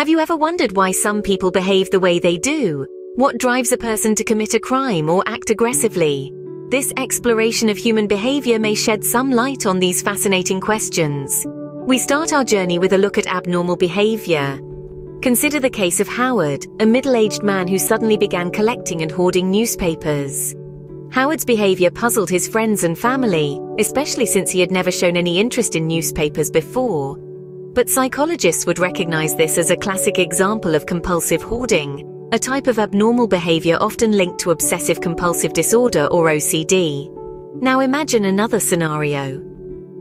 Have you ever wondered why some people behave the way they do? What drives a person to commit a crime or act aggressively? This exploration of human behavior may shed some light on these fascinating questions. We start our journey with a look at abnormal behavior. Consider the case of Howard, a middle-aged man who suddenly began collecting and hoarding newspapers. Howard's behavior puzzled his friends and family, especially since he had never shown any interest in newspapers before. But psychologists would recognize this as a classic example of compulsive hoarding, a type of abnormal behavior often linked to obsessive-compulsive disorder or OCD. Now imagine another scenario.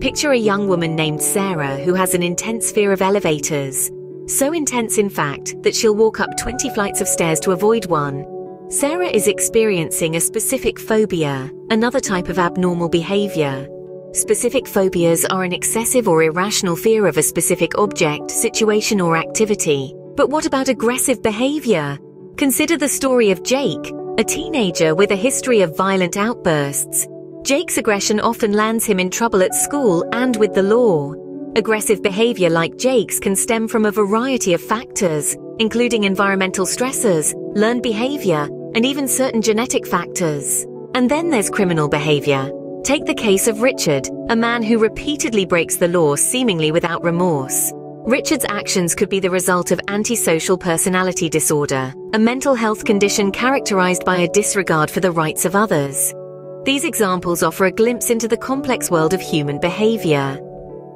Picture a young woman named Sarah who has an intense fear of elevators. So intense, in fact, that she'll walk up 20 flights of stairs to avoid one. Sarah is experiencing a specific phobia, another type of abnormal behavior. Specific phobias are an excessive or irrational fear of a specific object, situation, or activity. But what about aggressive behavior? Consider the story of Jake, a teenager with a history of violent outbursts. Jake's aggression often lands him in trouble at school and with the law. Aggressive behavior like Jake's can stem from a variety of factors, including environmental stressors, learned behavior, and even certain genetic factors. And then there's criminal behavior. Take the case of Richard, a man who repeatedly breaks the law seemingly without remorse. Richard's actions could be the result of antisocial personality disorder, a mental health condition characterized by a disregard for the rights of others. These examples offer a glimpse into the complex world of human behavior.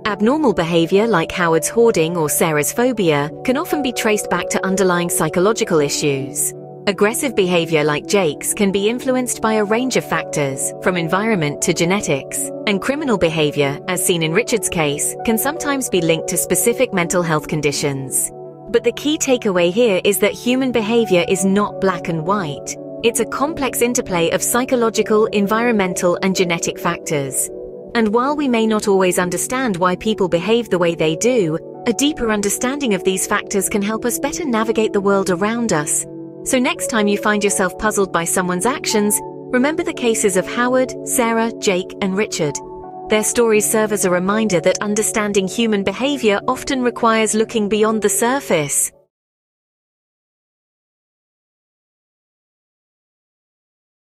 Abnormal behavior like Howard's hoarding or Sarah's phobia can often be traced back to underlying psychological issues. Aggressive behavior like Jake's can be influenced by a range of factors, from environment to genetics. And criminal behavior, as seen in Richard's case, can sometimes be linked to specific mental health conditions. But the key takeaway here is that human behavior is not black and white. It's a complex interplay of psychological, environmental, and genetic factors. And while we may not always understand why people behave the way they do, a deeper understanding of these factors can help us better navigate the world around us. So next time you find yourself puzzled by someone's actions, remember the cases of Howard, Sarah, Jake, and Richard. Their stories serve as a reminder that understanding human behavior often requires looking beyond the surface.